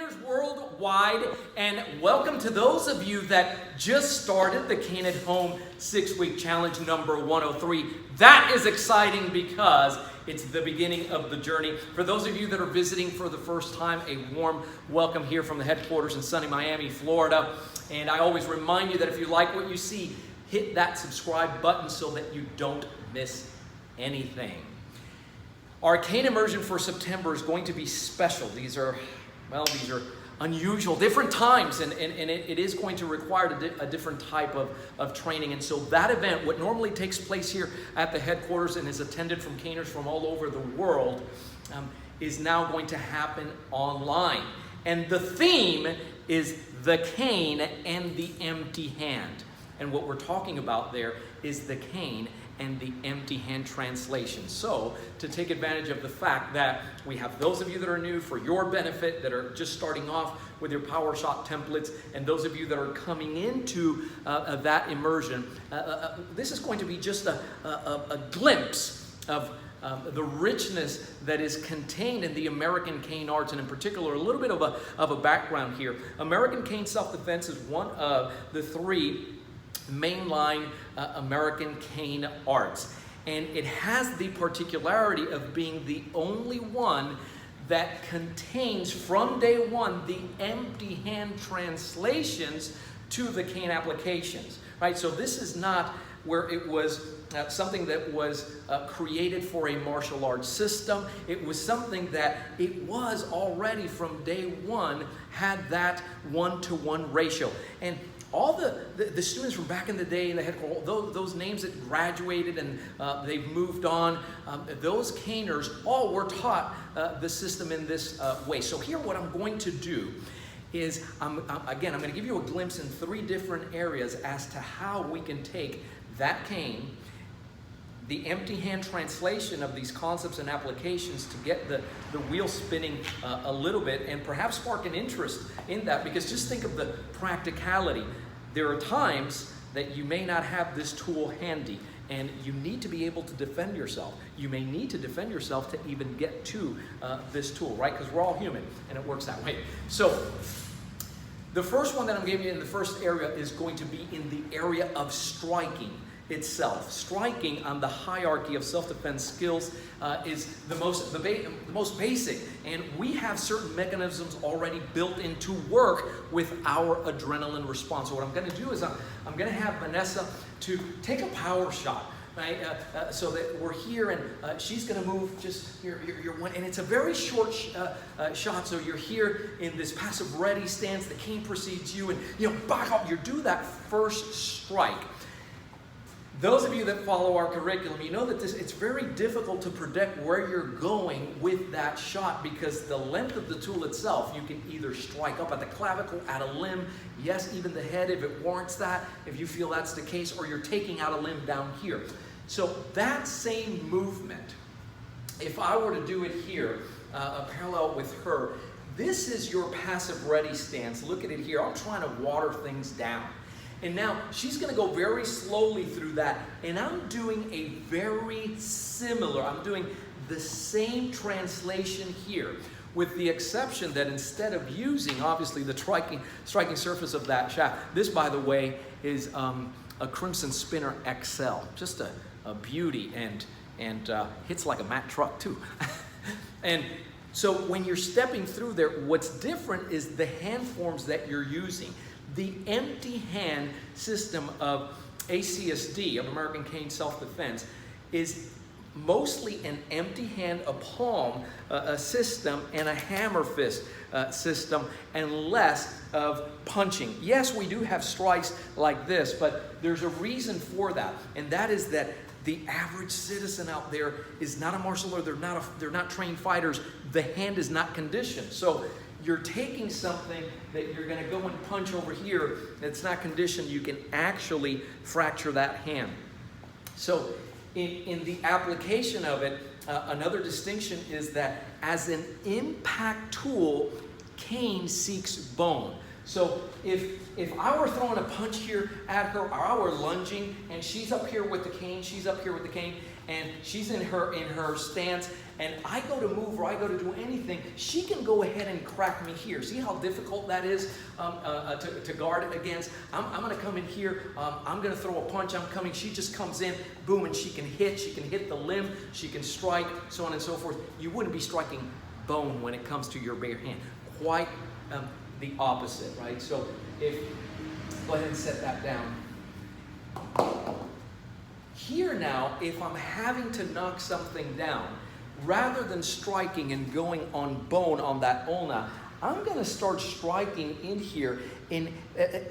Caneers worldwide, and welcome to those of you that just started the Cane at Home 6-week challenge number 103. That is exciting because it's the beginning of the journey. For those of you that are visiting for the first time, a warm welcome here from the headquarters in sunny Miami, Florida. And I always remind you that if you like what you see, hit that subscribe button so that you don't miss anything. Our Cane immersion for September is going to be special. These are unusual, different times, and it is going to require a different type of training. And so that event, what normally takes place here at the headquarters and is attended from Caners from all over the world, is now going to happen online. And the theme is the cane and the empty hand. And what we're talking about there is the cane and the empty hand translation. So to take advantage of the fact that we have those of you that are new for your benefit, that are just starting off with your power shot templates, and those of you that are coming into that immersion, this is going to be just a glimpse of the richness that is contained in the American cane arts, and in particular a little bit of a background here. American cane self-defense is one of the three mainline American cane arts, and it has the particularity of being the only one that contains from day one the empty hand translations to the cane applications, right? So this is not where it was something that was created for a martial arts system. It was something that it was already from day one had that 1-to-1 ratio. And all the students from back in the day, those names that graduated and they've moved on, those caners all were taught the system in this way. So here what I'm going to do is, I'm going to give you a glimpse in 3 different areas as to how we can take that cane, the empty hand translation of these concepts and applications to get the wheel spinning a little bit, and perhaps spark an interest in that, because just think of the practicality. There are times that you may not have this tool handy, and you need to be able to defend yourself. You may need to defend yourself to even get to this tool, right? Because we're all human, and it works that way. So the first one that I'm giving you in the first area is going to be in the area of striking itself. Striking on the hierarchy of self-defense skills is the most basic, and we have certain mechanisms already built into work with our adrenaline response. So what I'm going to do is I'm going to have Vanessa to take a power shot, right? So that we're here, and she's going to move just you're one, and it's a very short shot. So you're here in this passive ready stance. The cane precedes you, and back up. You do that first strike. Those of you that follow our curriculum, you know that it's very difficult to predict where you're going with that shot, because the length of the tool itself, you can either strike up at the clavicle, at a limb, yes, even the head if it warrants that, if you feel that's the case, or you're taking out a limb down here. So that same movement, if I were to do it here, parallel with her, this is your passive ready stance. Look at it here. I'm trying to water things down. And now she's going to go very slowly through that, and I'm doing a very similar, I'm doing the same translation here, with the exception that instead of using, obviously, the striking surface of that shaft, this, by the way, is a Crimson Spinner XL, just a beauty, and hits like a Mack truck too. And so when you're stepping through there, what's different is the hand forms that you're using. The empty hand system of ACSD, of American Cane Self-Defense, is mostly an empty hand, a palm a system, and a hammer fist system, and less of punching. Yes, we do have strikes like this, but there's a reason for that, and that is that the average citizen out there is not a martial artist, they're not trained fighters, the hand is not conditioned. So you're taking something that you're going to go and punch over here that's not conditioned, you can actually fracture that hand. So in the application of it, another distinction is that as an impact tool, cane seeks bone. So if I were throwing a punch here at her, or I were lunging, and she's up here with the cane, she's up here with the cane, and she's in her stance, and I go to move or I go to do anything, she can go ahead and crack me here. See how difficult that is to guard against? I'm going to come in here, I'm going to throw a punch, I'm coming, she just comes in, boom, and she can hit the limb, she can strike, so on and so forth. You wouldn't be striking bone when it comes to your bare hand. Quite the opposite, right? So go ahead and set that down. Here now, if I'm having to knock something down, rather than striking and going on bone on that ulna, I'm going to start striking in here in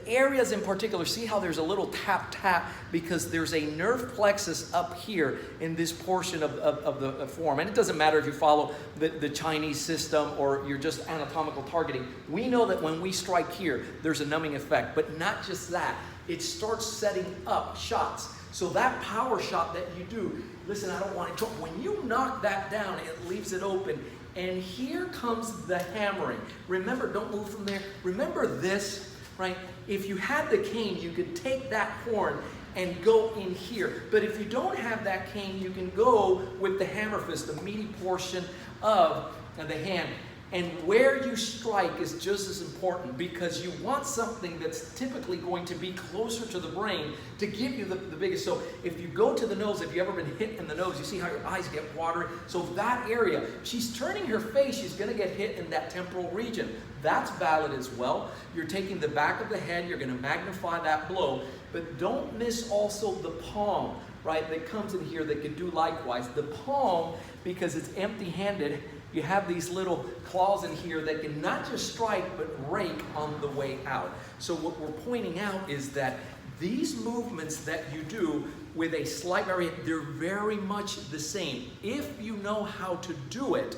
areas in particular. See how there's a little tap, because there's a nerve plexus up here in this portion of the forearm. And it doesn't matter if you follow the Chinese system or you're just anatomical targeting. We know that when we strike here, there's a numbing effect. But not just that, it starts setting up shots. So that power shot that you do, listen, I don't want to talk. When you knock that down, it leaves it open. And here comes the hammering. Remember, don't move from there. Remember this, right? If you had the cane, you could take that horn and go in here. But if you don't have that cane, you can go with the hammer fist, the meaty portion of the hand. And where you strike is just as important, because you want something that's typically going to be closer to the brain to give you the biggest. So if you go to the nose, if you've ever been hit in the nose, you see how your eyes get watery. So that area, she's turning her face, she's going to get hit in that temporal region. That's valid as well. You're taking the back of the head, you're going to magnify that blow, but don't miss also the palm, right, that comes in here that can do likewise. The palm, because it's empty-handed, you have these little claws in here that can not just strike, but rake on the way out. So what we're pointing out is that these movements that you do with a slight variation, they're very much the same. If you know how to do it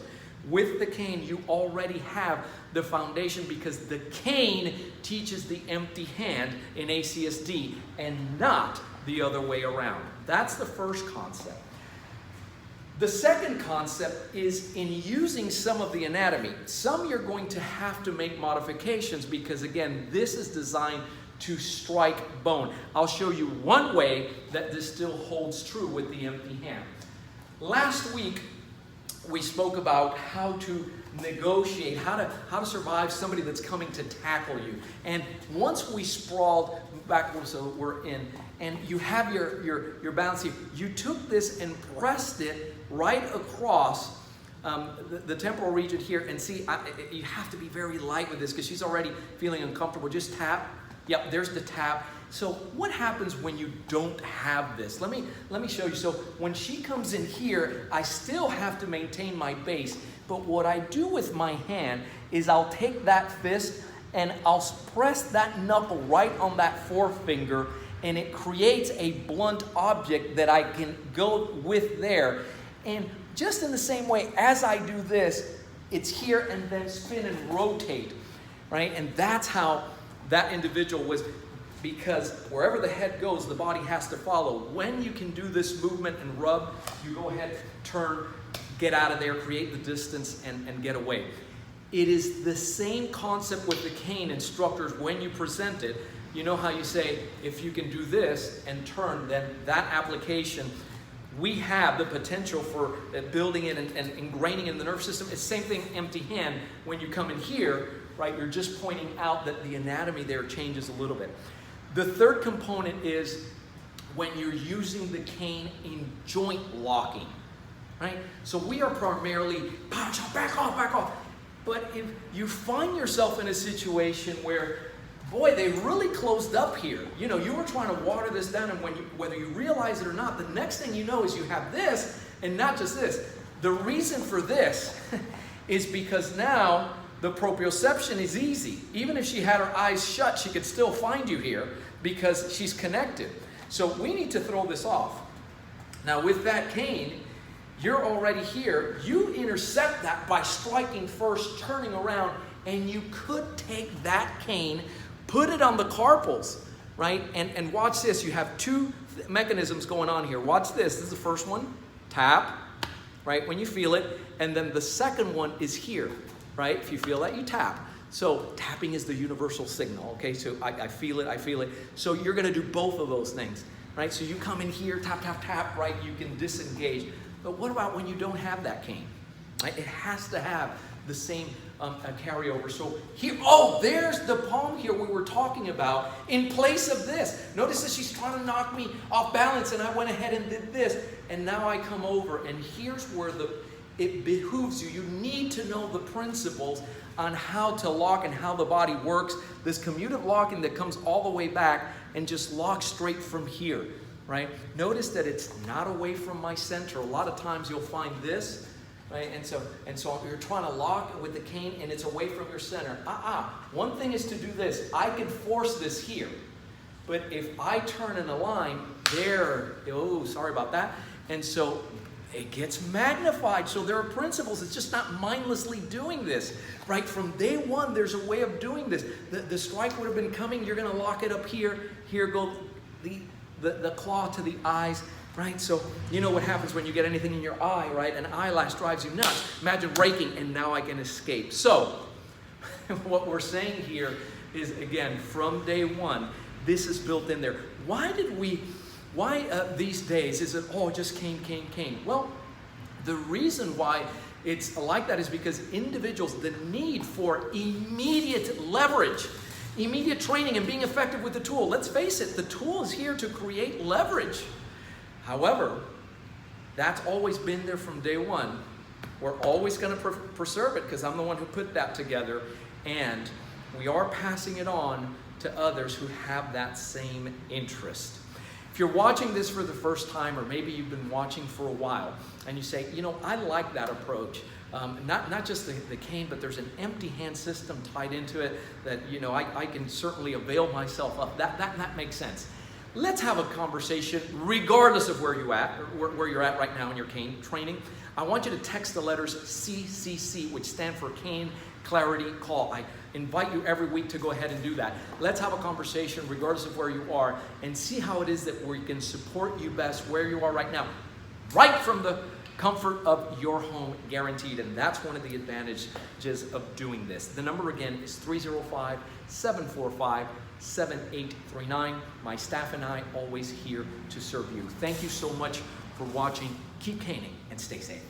with the cane, you already have the foundation, because the cane teaches the empty hand in ACSD and not the other way around. That's the first concept. The second concept is in using some of the anatomy. Some you're going to have to make modifications, because again, this is designed to strike bone. I'll show you one way that this still holds true with the empty hand. Last week, we spoke about how to negotiate, how to survive somebody that's coming to tackle you. And once we sprawled backwards, so we're in, and you have your balance here, you took this and pressed it right across the temporal region here. And see, you have to be very light with this, because she's already feeling uncomfortable. Just tap. Yep, there's the tap. So what happens when you don't have this? Let me show you. So when she comes in here, I still have to maintain my base. But what I do with my hand is I'll take that fist and I'll press that knuckle right on that forefinger, and it creates a blunt object that I can go with there. And just in the same way as I do this, it's here, and then spin and rotate, right? And that's how that individual was, because wherever the head goes, the body has to follow. When you can do this movement and rub, you go ahead, turn, get out of there, create the distance, and get away. It is the same concept with the cane instructors. When you present it, you know how you say, if you can do this and turn, then that application, we have the potential for building it and ingraining in the nerve system. It's the same thing, empty hand. When you come in here, right, you're just pointing out that the anatomy there changes a little bit. The third component is when you're using the cane in joint locking, right? So we are primarily, back off. But if you find yourself in a situation where, boy, they really closed up here. You know, you were trying to water this down, and whether you realize it or not, the next thing you know is you have this, and not just this. The reason for this is because now the proprioception is easy. Even if she had her eyes shut, she could still find you here because she's connected. So we need to throw this off. Now with that cane, you're already here. You intercept that by striking first, turning around, and you could take that cane, put it on the carpals, right? And watch this. You have two mechanisms going on here. Watch this. This is the first one. Tap, right, when you feel it. And then the second one is here, right? If you feel that, you tap. So tapping is the universal signal, okay? So I feel it. So you're going to do both of those things. right? So you come in here, tap, tap, tap, right? You can disengage. But what about when you don't have that cane? Right? It has to have the same carryover. So here, oh, there's the palm here we were talking about in place of this. Notice that she's trying to knock me off balance, and I went ahead and did this. And now I come over, and here's where it behooves you. You need to know the principles on how to lock and how the body works. This commutative locking that comes all the way back and just locks straight from here, right? Notice that it's not away from my center. A lot of times you'll find this, right? And so you're trying to lock with the cane and it's away from your center. One thing is to do this. I can force this here, but if I turn in a line there, oh, sorry about that. And so it gets magnified. So there are principles. It's just not mindlessly doing this, right? From day one, there's a way of doing this. The strike would have been coming. You're going to lock it up here. Here go the claw to the eyes, right? So you know what happens when you get anything in your eye, right? An eyelash drives you nuts. Imagine raking, and now I can escape. So what we're saying here is, again, from day one, this is built in there. Why these days is it, oh, just cane? Well, the reason why it's like that is because individuals, the need for immediate leverage, immediate training and being effective with the tool. Let's face it, the tool is here to create leverage. However, that's always been there from day one. We're always going to preserve it because I'm the one who put that together, and we are passing it on to others who have that same interest. If you're watching this for the first time, or maybe you've been watching for a while, and you say, you know, I like that approach. Not just the cane, but there's an empty hand system tied into it that, you know, I can certainly avail myself of. That makes sense. Let's have a conversation regardless of where you're at right now in your cane training. I want you to text the letters CCC, which stand for Cane Clarity Call. I invite you every week to go ahead and do that. Let's have a conversation regardless of where you are and see how it is that we can support you best where you are right now, right from the comfort of your home, guaranteed. And that's one of the advantages of doing this. The number again is 305-745-7839. My staff and I always here to serve you. Thank you so much for watching. Keep caning and stay safe.